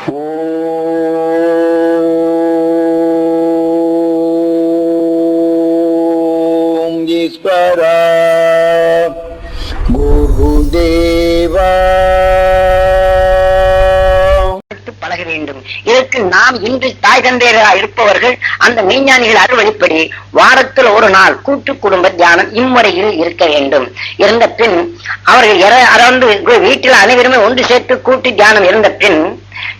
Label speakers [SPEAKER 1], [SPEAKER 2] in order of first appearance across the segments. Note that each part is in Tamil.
[SPEAKER 1] ஓம் ஈஸ்வரா குருதேவா.
[SPEAKER 2] பழக வேண்டும். இதற்கு நாம் இன்று தாய் தந்தையராக இருப்பவர்கள் அந்த மெய்ஞானிகள் அறுவழிப்படி வாரத்தில் ஒரு நாள் கூட்டு குடும்ப தியானம் இம்முறையில் இருக்க வேண்டும். இருந்த பின் அவர்கள் வீட்டில் அனைவருமே ஒன்று சேர்த்து கூட்டு தியானம் இருந்த பின்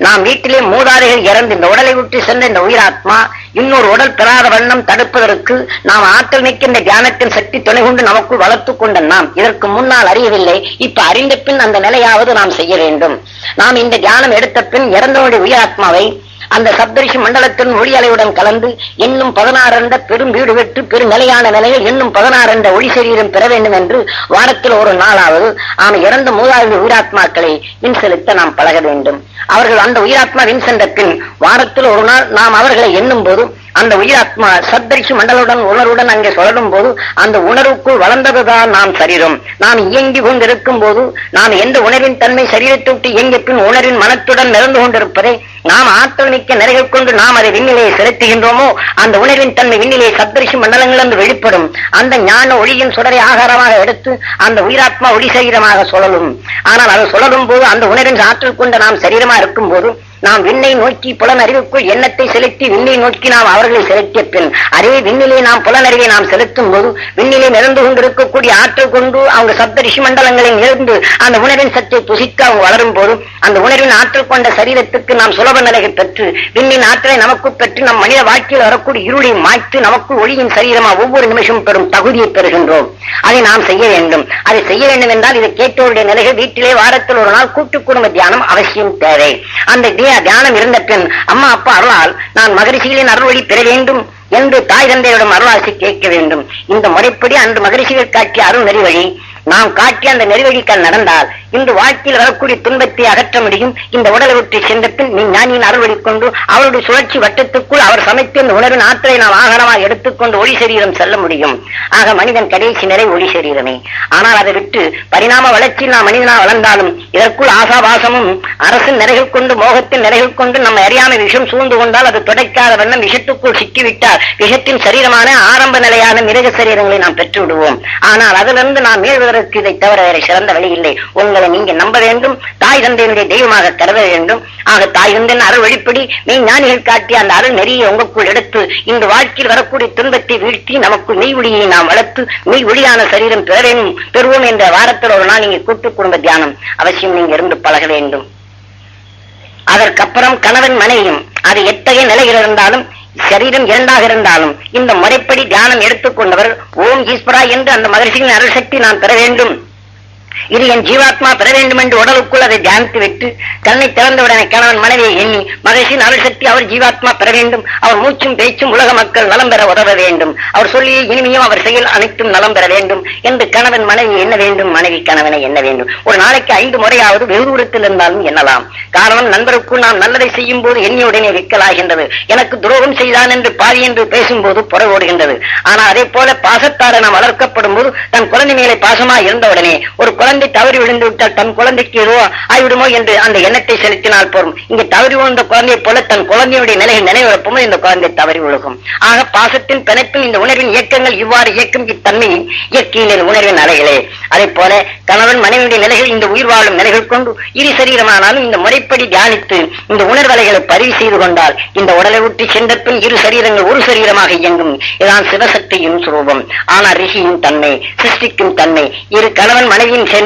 [SPEAKER 2] நாம் வீட்டிலே மூதாதைகள் இறந்து இந்த உடலை விட்டு சென்ற இந்த உயிராத்மா இன்னொரு உடல் பெறாத வண்ணம் தடுப்பதற்கு நாம் ஆற்றல் மிக்க இந்த தியானத்தின் சக்தி துணை கொண்டு நமக்குள் வளர்த்து கொண்ட நாம் இதற்கு முன்னால் அறியவில்லை. இப்ப அறிந்த பின் அந்த நிலையாவது நாம் செய்ய வேண்டும். நாம் இந்த தியானம் எடுத்த பின் இறந்தவருடைய உயிராத்மாவை அந்த சப்தரிஷி மண்டலத்தின் ஒளி அலையுடன் கலந்து இன்னும் 16 பெரும் வீடு பெற்று பெரும் நிலையான நிலையில் இன்னும் 16 ஒளி சரீரம் பெற வேண்டும் என்று வாரத்தில் ஒரு நாளாவது நாம் இறந்த மூதாதைய உயிராத்மாக்களை வின் செலுத்த நாம் பழக வேண்டும். அவர்கள் அந்த உயிராத்மா வின் சென்ற பின் வாரத்தில் ஒரு நாள் நாம் அவர்களை எண்ணும் போது அந்த உயிராத்மா சப்தரிஷி மண்டலுடன் உணர்வுடன் அங்கே சொல்லடும் போது அந்த உணர்வுக்குள் வளர்ந்ததுதான் நாம் சரீரம். நாம் இயங்கி கொண்டிருக்கும் போது நாம் எந்த உணர்வின் தன்மை சரீரத்தை விட்டு இயங்கிய பின் உணர்வின் மனத்துடன் நிறந்து கொண்டிருப்பதை நாம் ஆற்றல் மிக்க நிறைகள் கொண்டு நாம் அதை விண்ணிலையை செலுத்துகின்றோமோ அந்த உணர்வின் தன்மை விண்ணிலையை சப்தரிஷி மண்டலங்களிலிருந்து வெளிப்படும். அந்த ஞான ஒளியின் சுடரை ஆகாரமாக எடுத்து அந்த உயிராத்மா ஒளி சரீரமாக சொல்லலும். ஆனால் அது சொல்லலும் போது அந்த உணர்வின் ஆற்றல் கொண்ட நாம் சரீரமா இருக்கும் போது நாம் விண்ணை நோக்கி புலனறிவுக்குள் எண்ணத்தை செலுத்தி விண்ணை நோக்கி நாம் அவர்களை செலுத்திய பின் அதே விண்ணிலே நாம் புலனறிவை நாம் செலுத்தும் போது விண்ணிலே நிறந்து கொண்டிருக்கக்கூடிய ஆற்றல் கொண்டு அவங்க சப்த ரிஷி மண்டலங்களில் இருந்து அந்த உணர்வின் சத்தை புசிக்க அவங்க வளரும் போது அந்த உணர்வின் ஆற்றல் கொண்ட சரீரத்துக்கு நாம் சுலப நிலையை பெற்று விண்ணின் ஆற்றலை நமக்கு பெற்று நம் மனித வாழ்க்கையில் வரக்கூடிய இருளை மாற்றி நமக்கு ஒளியின் சரீரமா ஒவ்வொரு நிமிஷம் பெறும் தகுதியை பெறுகின்றோம். அதை நாம் செய்ய வேண்டும். அதை செய்ய வேண்டும் என்றால் இதை கேட்டவருடைய நிலைகள் வீட்டிலே வாரத்தில் ஒரு நாள் கூட்டு குடும்ப தியானம் அவசியம் தேவை. அந்த தியானம் இருந்த பின் அம்மா அப்பா அருளால் நான் மகரிஷிகளின் அருள்வழி பெற வேண்டும் என்று தாய் தந்தையிடம் அருளாசி கேட்க வேண்டும். இந்த முறைப்படி அன்று மகரிஷிகள் காட்டிய அருள் நெறிவழி நாம் காட்டிய அந்த நெறிவழிக்கால் நடந்தால் இன்று வாழ்க்கையில் வரக்கூடிய துன்பத்தை அகற்ற முடியும். இந்த உடலை விட்டு சென்ற பின் நீ ஞானியின் அருள்வழி கொண்டு அவருடைய சுழற்சி வட்டத்துக்குள் அவர் சமைத்து இந்த உணர்வின் ஆற்றலை நாம் ஆகாரமாக எடுத்துக்கொண்டு ஒளி சரீரம் செல்ல முடியும். ஆக மனிதன் கடைசி நிலை ஒளி சரீரமே. ஆனால் அதை விட்டு பரிணாம வளர்ச்சியில் நாம் மனிதனா வளர்ந்தாலும் இதற்குள் ஆசாபாசமும் அரசின் நிறைகள் கொண்டு மோகத்தின் நிறைகள் கொண்டு நம்ம அறியாமை விஷம் சூழ்ந்து கொண்டால் அது துடைக்காத வண்ணம் விஷத்துக்குள் சிக்கிவிட்டால் விஷத்தின் சரீரமான ஆரம்ப நிலையான மிருக சரீரங்களை நாம் பெற்று விடுவோம். ஆனால் அதிலிருந்து நாம் மீள்வதற்கு இதை தவிர வேற சிறந்த வழி இல்லை. உங்களை நீங்க நம்ப வேண்டும். தாய் தந்தையினுடைய தெய்வமாக கருத வேண்டும். ஆக தாய் தந்தையின் அருள் வழிப்படி மெய் ஞானிகள் காட்டிய அந்த அருள் நெறியை உங்களுக்குள் எடுத்து இந்த வாழ்க்கையில் வரக்கூடிய துன்பத்தை வீழ்த்தி நமக்கு மெய் ஒளியை நாம் வளர்த்து மெய் ஒளியான சரீரம் பெறுவோம் என்ற வாரத்தில் ஒரு நாள் நீங்க கூட்டு குடும்ப தியானம் அவசியம் நீங்க இருந்து பழக வேண்டும். அதற்கப்புறம் கணவன் மனைவியும் அது எத்தகைய நிலையில் இருந்தாலும் சரீரம் இரண்டாக இருந்தாலும் இந்த முறைப்படி தியானம் எடுத்துக்கொண்டவர் ஓம் ஈஸ்வரா என்று அந்த மகரிஷியின் அருள் சக்தி நான் பெற வேண்டும், இது என் ஜீவாத்மா பெற வேண்டும் என்று உடலுக்குள் அதை தியானித்து விட்டு கண்ணை திறந்தவுடனே கணவன் மனைவியை எண்ணி மகரிஷியின் அருள் சக்தி அவர் ஜீவாத்மா பெற வேண்டும், அவர் மூச்சும் பேச்சும் உலக மக்கள் நலம் பெற உதவ வேண்டும், அவர் சொல்லிய இனிமையும் அவர் செயல் அனைத்தும் நலம் பெற வேண்டும் என்று கணவன் மனைவி எண்ண வேண்டும். மனைவி கணவனை எண்ண வேண்டும். ஒரு நாளைக்கு 5 முறையாவது வெகு தூரத்தில் இருந்தாலும் எண்ணலாம். காரணம் நண்பருக்குள் நாம் நல்லதை செய்யும் போது எண்ணியுடனே விக்கலாகின்றது. எனக்கு துரோகம் செய்தான் என்று பாதி என்று பேசும்போது புற ஓடுகின்றது. ஆனால் அதே போல பாசத்தார நாம் வளர்க்கப்படும் போது தன் குழந்தை மேலே பாசமா இருந்தவுடனே ஒரு குழந்தை தவறி விழுந்து விட்டால் தன் குழந்தைக்கு ஏதோ ஆய்விடுமோ என்று அந்த எண்ணத்தை செலுத்தினால் போரும். இங்கு தவறி விழுந்த குழந்தையை போல தன் குழந்தையுடைய நிலையை நினைவிழப்பும் இந்த குழந்தை தவறி விழுகும். ஆக பாசத்தின் பிணைப்பின் இந்த உணர்வின் இயக்கங்கள் இவ்வாறு இயக்கும் இத்தன்மையின் இயற்கையின் உணர்வின் அலைகளே. அதே போல கணவன் மனைவியுடைய நிலைகள் இந்த உயிர் வாழும் நிலைகள் கொண்டு இரு சரீரமானாலும் இந்த முறைப்படி தியானித்து இந்த உணர்வலைகளை பதிவு செய்து கொண்டால் இந்த உடலை விட்டு சென்ற பின் இரு சரீரங்கள் ஒரு சரீரமாக இயங்கும். இதான் சிவசக்தியின் சுரூபம். ஆனால் ரிஷியின் தன்மை சிருஷ்டிக்கும் தன்மை இரு கணவன் மனைவியின் சேர்ந்து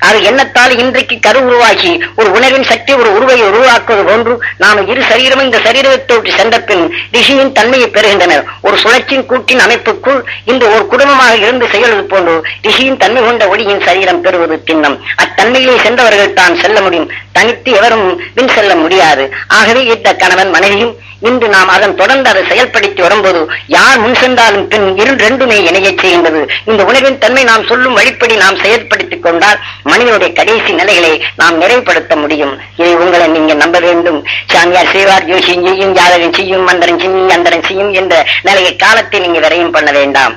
[SPEAKER 2] அது எண்ணத்தால் இன்றைக்கு கரு உருவாக்கி ஒரு உணர்வின் சக்தி ஒரு உருவை உருவாக்குவது போன்று நாம் இரு சரீரமும் இந்த சரீரத்தோடு சென்ற பின் ரிஷியின் தன்மையை பெறுகின்றனர். ஒரு சுழற்சியின் கூட்டின் அமைப்புக்குள் இன்று ஒரு குடும்பமாக இருந்து செயல்வது போன்று ரிஷியின் தன்மை கொண்ட ஒளியின் சரீரம் பெறுவது திண்ணம். அத்தன்மையிலே சென்றவர்கள் தான் செல்ல முடியும். தனித்து எவரும் பின் செல்ல முடியாது. ஆகவே இந்த கணவன் மனைவியும் இன்று நாம் அதன் தொடர்ந்து அதை செயல்படுத்தி வரும்போது யார் முன் சென்றாலும் பின் இரண்டுமே இணையச் செய்கின்றது. இந்த உணர்வின் தன்மை நாம் சொல்லும் வழிப்படி நாம் செயற்படுத்திக் கொண்டால் மனிதனுடைய கடைசி நிலைகளை நாம் நிறைவுபடுத்த முடியும். இதை உங்களை நீங்க நம்ப வேண்டும். சாமியார் செய்வார், ஜோசியம் செய்யும், யாதவன் செய்யும், மந்திரன் செய்யும், அந்தரன் செய்யும் என்ற நிலையை காலத்தை நீங்க விரையும் பண்ண வேண்டாம்.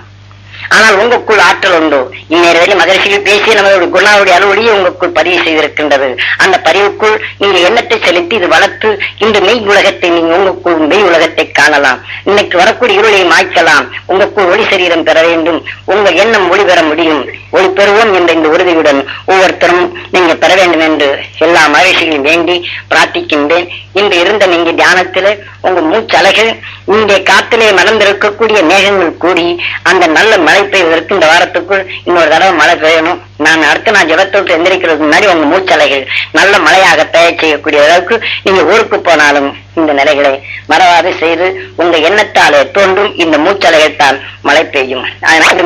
[SPEAKER 2] ஆனால் உங்களுக்குள் ஆற்றல் உண்டு. இந்நேர வரை மகிழ்ச்சியில் பேசிய நம்மளுடைய குணாவுடைய அறுவடையை உங்களுக்குள் பதிவு செய்திருக்கின்றது. அந்த பதிவுக்குள் நீங்க எண்ணத்தை செலுத்தி இது வளர்த்து இந்த மெய் உலகத்தை நீங்க உங்களுக்குள் மெய் உலகத்தை காணலாம். இன்னைக்கு வரக்கூடிய இருளை மாய்க்கலாம். உங்களுக்குள் ஒளி சரீரம் பெற வேண்டும். உங்கள் எண்ணம் ஒளி பெற முடியும். ஒளி பெறுவோம் என்ற இந்த உறுதியுடன் ஒவ்வொருத்தரும் நீங்க பெற வேண்டும் என்று எல்லா மகிழ்ச்சிகளையும் வேண்டி பிரார்த்திக்கின்றேன். இன்று இருந்த நீங்க தியானத்திலே உங்க மூச்சலைகள் இங்கே காத்திலே மலர்ந்திருக்கக்கூடிய மேகங்கள் கூடி அந்த நல்ல மழை பெய்வதற்கு இந்த வாரத்துக்குள் இன்னொரு தடவை மழை பெய்யணும். நான் அடுத்து நான் ஜபத்தோட்டு எந்திரிக்கிறதுக்கு முன்னாடி உங்க மூச்சலைகள் நல்ல மழையாக பெய்ய செய்யக்கூடிய அளவுக்கு நீங்க ஊருக்கு போனாலும் இந்த நிலைகளை மறவாது செய்து உங்க எண்ணத்தாலே தோன்றும் இந்த மூச்சலைகள் தான் மழை பெய்யும்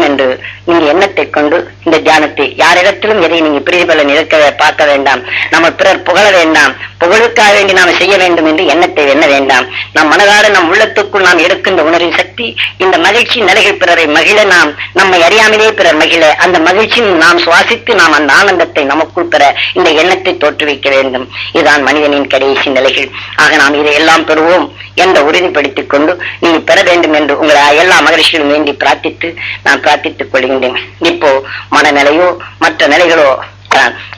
[SPEAKER 2] என்று நீங்க எண்ணத்தை கொண்டு இந்த தியானத்தை யாரிடத்திலும் எதை நீங்க பிரதிபலன் இருக்க பார்க்க வேண்டாம். நம்ம பிறர் புகழ வேண்டாம். புகழுக்காக வேண்டி நாம் செய்ய வேண்டும் என்று எண்ணத்தை எண்ண வேண்டாம். நம் மனதார நம் உள்ளத்துக்குள் நாம் எடுக்கின்ற உணர்வின் சக்தி இந்த மகிழ்ச்சி நிலைகள் பிறரை மகிழ நாம் நம்மை அறியாமலே பிறர் மகிழ அந்த மகிழ்ச்சியும் நாம் சுவாசித்து நாம் அந்த ஆனந்தத்தை நமக்குள் பெற இந்த எண்ணத்தை தோற்றுவிக்க வேண்டும். இதுதான் மனிதனின் கடைசி நிலைகள். ஆக நாம் இதை எல்லாம் பெறுவோம் என்ற உறுதிப்படுத்திக் கொண்டு நீங்க பெற வேண்டும் என்று உங்களை எல்லா மகிழ்ச்சிகளும் வேண்டி பிரார்த்தித்து நான் பிரார்த்தித்துக் கொள்கின்றேன். இப்போ மனநிலையோ மற்ற நிலைகளோ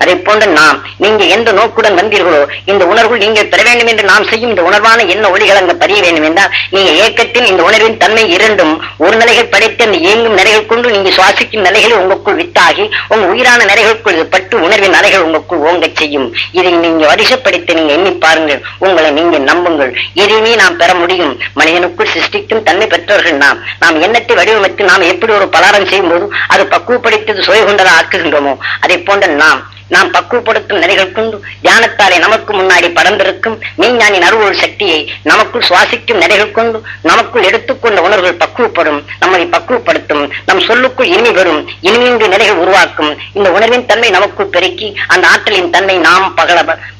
[SPEAKER 2] அதை போன்ற நாம் நீங்க எந்த நோக்குடன் வந்தீர்களோ இந்த உணர்வு நீங்கள் பெற வேண்டும் என்று நாம் செய்யும் இந்த உணர்வான என்ன ஒளிகள் அங்க பதிய வேண்டும் என்றால் நீங்க ஏக்கத்தின் இந்த உணர்வின் தன்மை இரண்டும் ஒரு நிலைகள் படைத்த அந்த இயங்கும் நிலைகள் கொண்டு நீங்க சுவாசிக்கும் நிலைகளை உங்களுக்குள் வித்தாகி உங்க உயிரான நிலைகளுக்குள் பட்டு உணர்வின் அலைகள் உங்களுக்குள் ஓங்க செய்யும். இதை நீங்க வரிசைப்படுத்தி நீங்க எண்ணி பாருங்கள். உங்களை நீங்க நம்புங்கள். எதையுமே நாம் பெற முடியும். மனிதனுக்குள் சிருஷ்டிக்கும் தன்மை பெற்றவர்கள் நாம் எண்ணத்தை வடிவமைத்து நாம் எப்படி ஒரு பலாரம் செய்யும் போது அது பக்குவப்படுத்தது சுய கொண்டதாக ஆக்குகின்றோமோ அதை போன்ற நாம் பக்குவப்படுத்தும் நிலைகள் கொண்டு தியானத்தாலே நமக்கு முன்னாடி படர்ந்திருக்கும் மெய்ஞானின் அருள் சக்தியை நமக்குள் சுவாசிக்கும் நிலைகள் கொண்டு நமக்குள் எடுத்துக்கொண்ட உணர்வுகள் பக்குவப்படும். நம்மை பக்குவப்படுத்தும். நம் சொல்லுக்குள் இனிமை வரும். இனிமையின்றி நிலைகள் உருவாக்கும். இந்த உணர்வின் தன்மை நமக்குள் பெருக்கி அந்த ஆற்றலின் தன்மை நாம்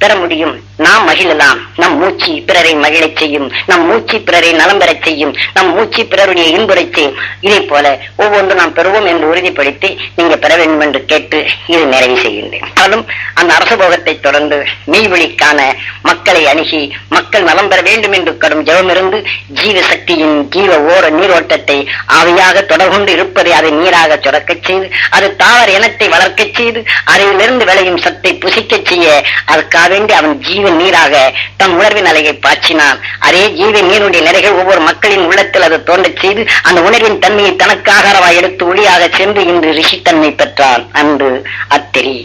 [SPEAKER 2] பெற முடியும். நாம் மகிழலாம். நம் மூச்சு பிறரை மகிழச் செய்யும். நம் மூச்சு பிறரை நலம் பெறச் செய்யும். நம் மூச்சு பிறருடைய இன்புறச் செய்யும். இதை போல ஒவ்வொன்றும் நாம் பெறுவோம் என்று உறுதிப்படுத்தி நீங்க பெற வேண்டும் என்று கேட்டு இது நிறைவு செய்கின்றேன். அந்த அரசபோகத்தை தொடர்ந்து மெய்வெளிக்கான மக்களை அணுகி மக்கள் நலம் பெற வேண்டும் என்று கடும் ஜெபம் இருந்து ஜீவ சக்தியின் ஜீவ ஓர நீரோட்டத்தை ஆவியாக தொடர்கொண்டு இருப்பதை அதை நீராக சுரக்கச் செய்து அது தாவர இனத்தை வளர்க்கச் செய்து அதிலிருந்து விளையும் சத்தை புசிக்கச் செய்ய அதற்காக வேண்டி அவன் ஜீவ நீராக தன் உணர்வின் அலையை பாய்ச்சினான். அதே ஜீவ நீருடைய நிலைகள் ஒவ்வொரு மக்களின் உள்ளத்தில் அது தோன்றச் செய்து அந்த உணர்வின் தன்மையை தனக்காக எடுத்து ஒளியாக சென்று இன்று ரிஷித்தன்மை பெற்றான் அன்று அத்திரி.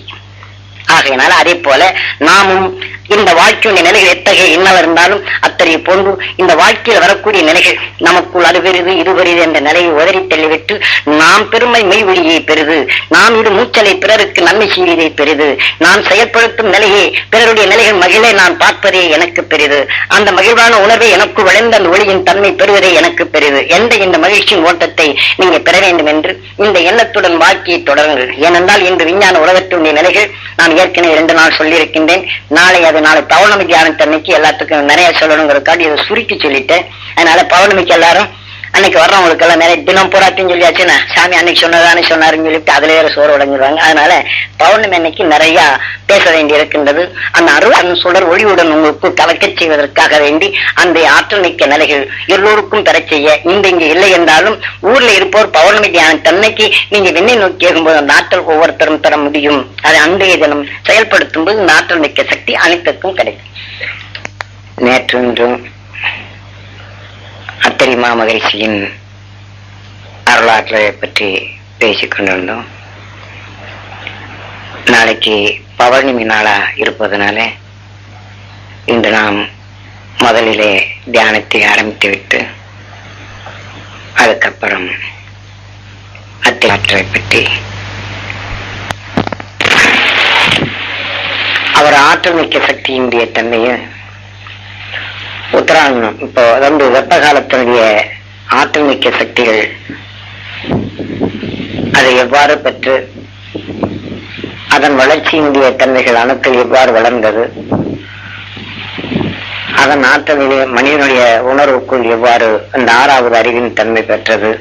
[SPEAKER 2] ஆகையினால அதே போல நாமும் இந்த வாழ்க்கையுடைய நிலைகள் எத்தகைய இன்னல் இருந்தாலும் அத்தகைய போன்று இந்த வாழ்க்கையில் வரக்கூடிய நிலைகள் நமக்குள் அது பெரிது இது பெரிது என்ற நிலையை உதறி தள்ளிவிட்டு நாம் பெருமை மெய் ஒளியை பெரிது, நாம் இது மூச்சலை பிறருக்கு நன்மை செய்வதை பெரிது, நான் செயல்படுத்தும் நிலையை பிறருடைய நிலைகள் மகிழ நான் பார்ப்பதே எனக்கு பெரிது, அந்த மகிழ்வான உணர்வை எனக்கு விளைந்த அந்த ஒளியின் தன்மை பெறுவதே எனக்கு பெரிது என்ற இந்த மகிழ்ச்சியின் ஓட்டத்தை நீங்க பெற வேண்டும் என்று இந்த எண்ணத்துடன் வாழ்க்கையை தொடருங்கள். ஏனென்றால் இன்று விஞ்ஞான உலகத்தினுடைய நிலைகள் நான் ஏற்கனவே 2 நாள் சொல்லியிருக்கின்றேன். நாளை பௌர்ணமி தியானத்தன்னைக்கு எல்லாத்துக்கும் நிறைய சொல்லணுங்கிறதுக்காண்டி இதை சுருக்கி சொல்லிட்டேன். அதனால பௌர்ணமிக்கு எல்லாரும் அன்னைக்கு வர்றவங்களுக்கு எல்லாம் நிறைய தினம் போராட்டின்னு சொல்லியாச்சுன்னா சாமி அன்னைக்கு சொன்னதானே சொன்னாருன்னு சொல்லிட்டு அதுல வேற சோறு உடைஞ்சிருவாங்க. அதனால பௌர்ணமி அன்னைக்கு நிறைய பேச வேண்டி இருக்கின்றது. அந்த அருள் சுடர் ஒளியுடன் உங்களுக்கு கலக்கச் செய்வதற்காக வேண்டி அந்த ஆற்றல் மிக்க நிலைகள் எல்லோருக்கும் பெற செய்ய இங்க இல்லை என்றாலும் ஊர்ல இருப்போர் பௌர்ணமி தியானம் தன்னைக்கு நீங்க விண்ணை நோக்கி இருக்கும்போது அந்த ஆற்றல் ஒவ்வொருத்தரும் பெற முடியும். அதை அன்றைய தினம் செயல்படுத்தும் போது இந்த ஆற்றல் மிக்க சக்தி அனைத்துக்கும் கிடைக்கும். நேற்றொன்றும் அத்திரி மாமகிழ்ச்சியின் வரலாற்றை பற்றி பேசிக் கொண்டிருந்தோம். நாளைக்கு பௌர்ணமி நாளா இருப்பதனால இன்று நாம் முதலிலே தியானத்தை ஆரம்பித்து விட்டு அதுக்கப்புறம் அத்திரை பற்றி அவர் ஆற்றல் மிக்க சக்தியினுடைய தன்மையை உத்தராயணம் இப்போ அதாவது வெப்ப காலத்தினுடைய ஆற்றல் மிக்க சக்திகள் அதை எவ்வாறு பெற்று அதன் வளர்ச்சியினுடைய தன்மைகள் அணுக்கள் எவ்வாறு வளர்ந்தது, அதன் ஆற்றலிலே மனிதனுடைய உணர்வுக்குள் எவ்வாறு அந்த 6வது அறிவின் தன்மை பெற்றது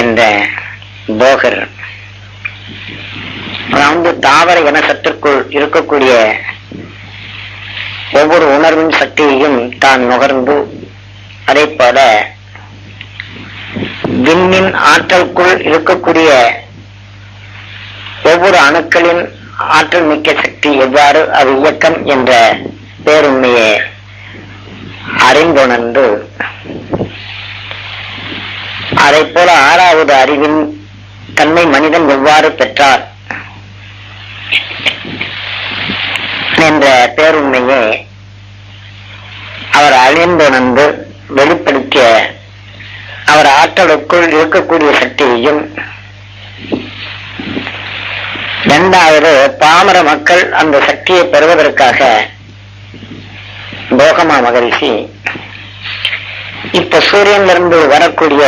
[SPEAKER 2] என்ற போகர் தாவர இன சத்திற்குள் இருக்கக்கூடிய ஒவ்வொரு உணர்வின் சக்தியையும் தான் நுகர்ந்து அதே போல விண்ணின் ஆற்றலுக்குள் இருக்கக்கூடிய ஒவ்வொரு அணுக்களின் ஆற்றல் மிக்க சக்தி எவ்வாறு அது இயக்கம் என்ற பேருண்மையை அறிந்துணர்ந்து அதை போல ஆறாவது அறிவின் தன்மை மனிதன் எவ்வாறு பெற்றார் என்ற பேருண்மையை அவர் அறிந்துணர்ந்து வெளிப்படுத்திய அவர் ஆற்றலுக்குள் இருக்கக்கூடிய சக்தியையும், இரண்டாவது பாமர மக்கள் அந்த சக்தியை பெறுவதற்காக போகமா மகரிஷி இப்ப சூரியனிலிருந்து வரக்கூடிய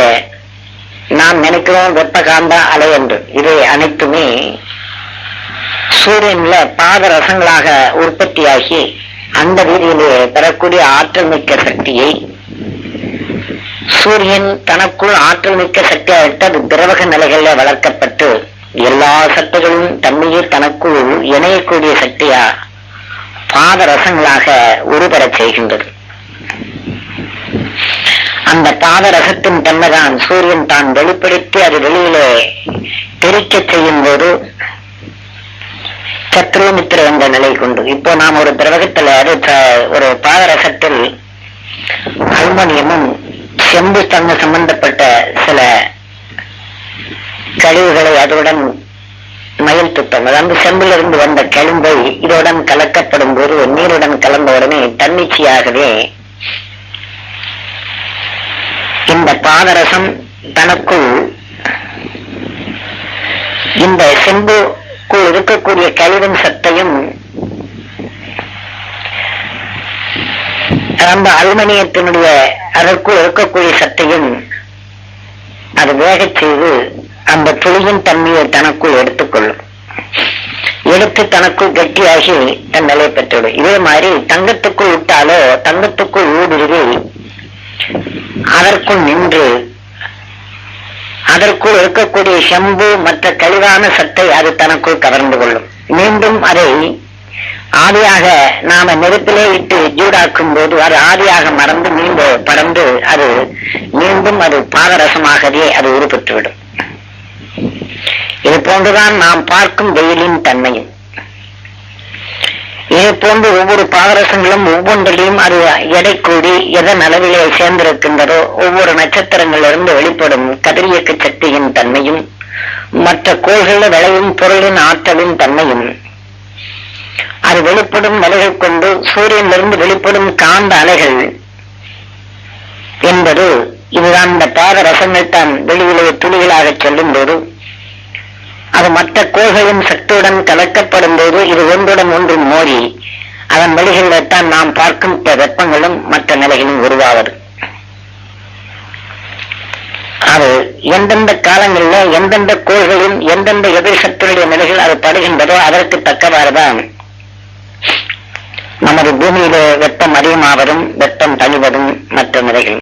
[SPEAKER 2] நாம் நினைக்கிறோம் வெப்பகாந்த அலை என்று, இவை அனைத்துமே சூரியன்ல பாதரசங்களாக உற்பத்தியாகி அந்த ரீதியிலே பெறக்கூடிய ஆற்றல் மிக்க சக்தியை சூரியன் தனக்குள் ஆற்றல் மிக்க சக்தியாகிட்டு அது திரவக நிலைகளில் வளர்க்கப்பட்டு எல்லா சக்திகளும் தண்ணீர் தனக்குள் இணையக்கூடிய சக்தியா பாதரசங்களாக உருபெறச் செய்கின்றது. அந்த பாதரசத்தின் தன்மைதான் சூரியன் தான் வெளிப்படுத்தி அது வெளியிலே தெரிக்க செய்யும் போது சத்ருமித்திர என்ற நிலை கொண்டு இப்போ நாம் ஒரு திரவகத்தில் ஒரு பாதரசத்தில் அலுமினியமும் செம்பு தங்க சம்பந்தப்பட்ட சில கழிவுகளை அதனுடன் மயில் துத்தம், அதாவது செம்பிலிருந்து வந்த கழிம்பை இதனுடன் கலக்கப்படும் போது நீருடன் கலந்த உடனே தன்னிச்சையாகவே இந்த பாதரசம் தனக்குள் இந்த செம்புக்குள் இருக்கக்கூடிய கழிவின் சத்தையும் அந்த அலுமினியத்தினுடைய அதற்குள் இருக்கக்கூடிய சத்தையும் அது வேகச் செய்து அந்த துளியின் தன்மையை தனக்குள் எடுத்துக்கொள்ளும். எடுத்து தனக்குள் கட்டியாகி தன் நிலை பெற்றுவிடும். இதே மாதிரி தங்கத்துக்குள் விட்டாலோ தங்கத்துக்குள் ஊடுருவி அதற்குள் நின்று அதற்குள் இருக்கக்கூடிய செம்பு மற்ற கழிவான சத்தை அது தனக்குள் கவர்ந்து கொள்ளும். மீண்டும் அதை ஆதியாக நாம நெருப்பிலே இட்டு ஜூடாக்கும் போது அது ஆதியாக மறந்து மீண்டும் பறந்து அது மீண்டும் அது பாதரசமாகவே அது உருப்பெற்றுவிடும். இது போன்றுதான் நாம் பார்க்கும் வெயிலின் தன்மையும். இதே போன்று ஒவ்வொரு பாதரசங்களும் ஒவ்வொன்றிலையும் அது எடை கூடி எதன் அளவிலே சேர்ந்திருக்கின்றதோ ஒவ்வொரு நட்சத்திரங்களிலிருந்து வெளிப்படும் கதிரியக்க சக்தியின் தன்மையும் மற்ற கோள்களில் விளையும் பொருளின் ஆற்றலின் தன்மையும் அது வெளிப்படும் நிலைகள் கொண்டு சூரியனிலிருந்து வெளிப்படும் காந்த அலைகள் என்பது இதுதான். இந்த பாதரசங்கள் தான் வெளியிலே துளிகளாக செல்லும் போது அது மற்ற கோள்களின் சக்தியுடன் கலக்கப்படும் போது இது ஒன்றுடன் ஒன்று மோதி அதன் வழிகளில் தான் நாம் பார்க்கும் வெப்பங்களும் மற்ற நிலைகளும் உருவாவது. அது எந்தெந்த காலங்களில் எந்தெந்த கோள்களின் எந்தெந்த எதிர் சக்தியுடைய நிலைகள் அது படுகின்றதோ அதற்கு தக்கவாறுதான் நமது பூமியிலே வெப்பம் அதிகமாவதும் வெப்பம் தணிவதும் மற்ற நிலைகள்.